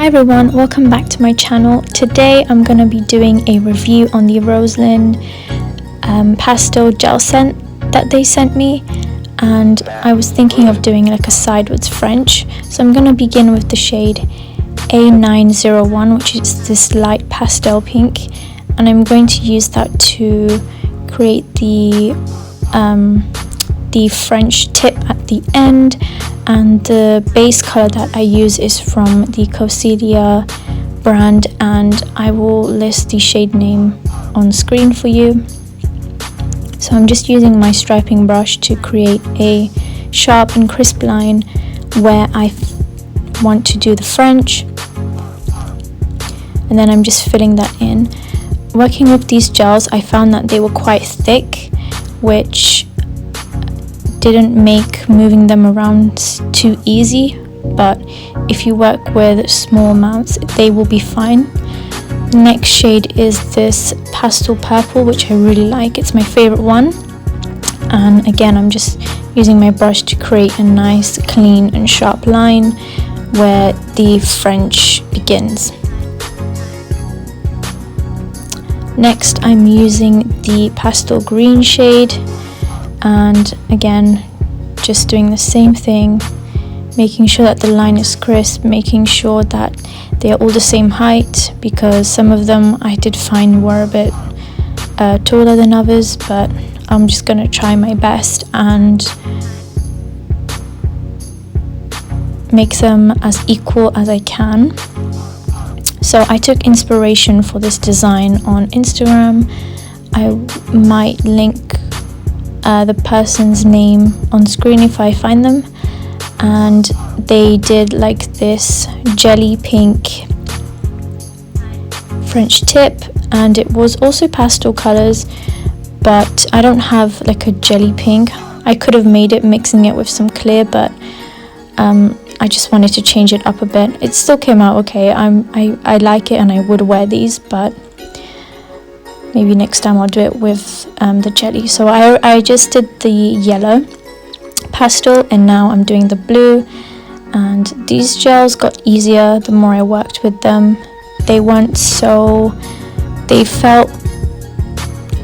everyone, welcome back to my channel. Today I'm going to be doing a review on the Rosalind Pastel gel scent that they sent me, and I was thinking of doing like a sideways French. So I'm going to begin with the shade A901, which is this light pastel pink, and I'm going to use that to create the French tip at the end. And the base color that I use is from the Coselia brand, and I will list the shade name on screen for you. So I'm just using my striping brush to create a sharp and crisp line where I want to do the French, and then I'm just filling that in. Working with these gels, I found that they were quite thick, which didn't make moving them around too easy, but if you work with small amounts they will be fine. The next shade is this pastel purple, which I really like. It's my favorite one, and again I'm just using my brush to create a nice clean and sharp line where the French begins. Next I'm using the pastel green shade, and again just doing the same thing, making sure that the line is crisp, making sure that they are all the same height, because some of them I did find were a bit taller than others, but I'm just gonna try my best and make them as equal as I can. So I took inspiration for this design on Instagram. I might link the person's name on screen if I find them, and they did like this jelly pink French tip, and it was also pastel colors, but I don't have like a jelly pink. I could have made it mixing it with some clear, but I just wanted to change it up a bit. It still came out okay. I like it and I would wear these, but maybe next time I'll do it with the jelly. So I just did the yellow pastel, and now I'm doing the blue, and these gels got easier the more I worked with them. They felt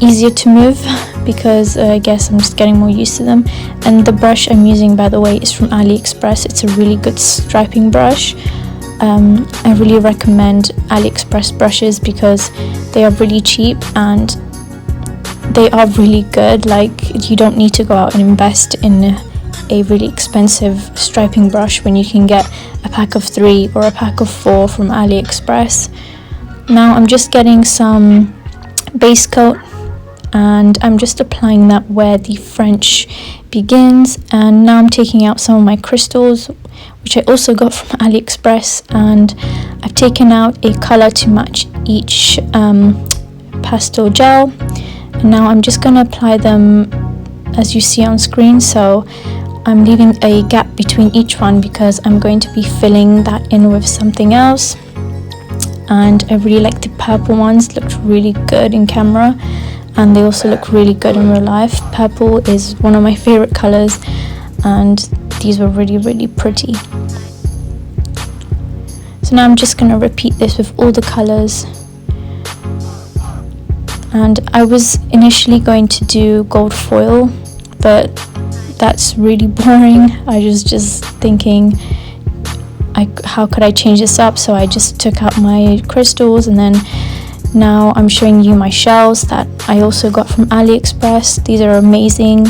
easier to move because I guess I'm just getting more used to them. And the brush I'm using, by the way, is from AliExpress. It's a really good striping brush. I really recommend AliExpress brushes because they are really cheap and they are really good. Like, you don't need to go out and invest in a really expensive striping brush when you can get a pack of 3 or a pack of 4 from AliExpress. Now I'm just getting some base coat, and I'm just applying that where the French begins. And now I'm taking out some of my crystals, which I also got from AliExpress, and I've taken out a color to match each pastel gel, and now I'm just going to apply them as you see on screen. So I'm leaving a gap between each one because I'm going to be filling that in with something else. And I really like the purple ones, looked really good in camera, and they also look really good in real life. Purple is one of my favorite colors, and these were really pretty. So now I'm just going to repeat this with all the colors. And I was initially going to do gold foil, but that's really boring. I was just thinking, how could I change this up? So I just took out my crystals, and then now I'm showing you my shells that I also got from AliExpress. These are amazing.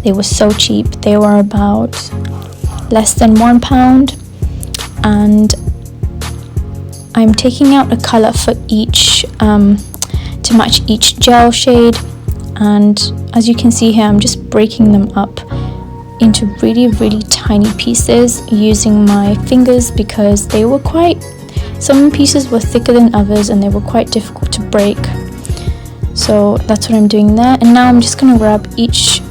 They were so cheap. They were about less than £1, and I'm taking out a color for each to match each gel shade. And as you can see here, I'm just breaking them up into really tiny pieces using my fingers, because they were some pieces were thicker than others and they were quite difficult to break. So that's what I'm doing there. And now I'm just going to grab each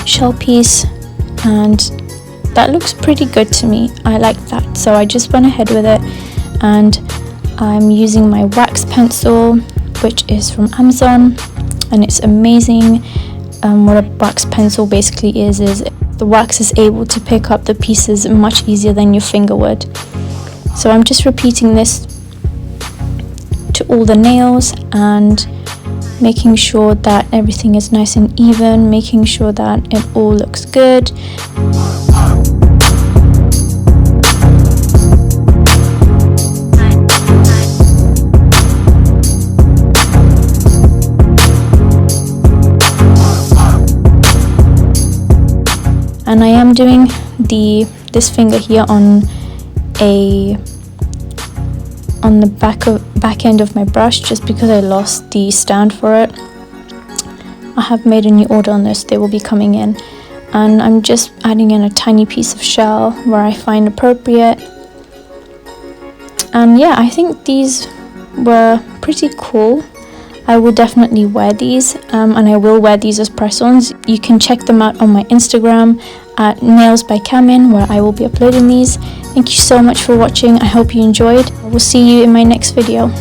shell piece, and that looks pretty good to me. I like that, so I just went ahead with it. And I'm using my wax pencil, which is from Amazon, and it's amazing. What a wax pencil basically is the wax is able to pick up the pieces much easier than your finger would. So I'm just repeating this to all the nails and making sure that everything is nice and even, making sure that it all looks good. And I am doing this finger here on the back end of my brush, just because I lost the stand for it. I have made a new order on this, they will be coming in, and I'm just adding in a tiny piece of shell where I find appropriate. And yeah, I think these were pretty cool. I will definitely wear these, and I will wear these as press-ons. You can check them out on my Instagram at nailsbykamin, where I will be uploading these. Thank you so much for watching. I hope you enjoyed. I will see you in my next video.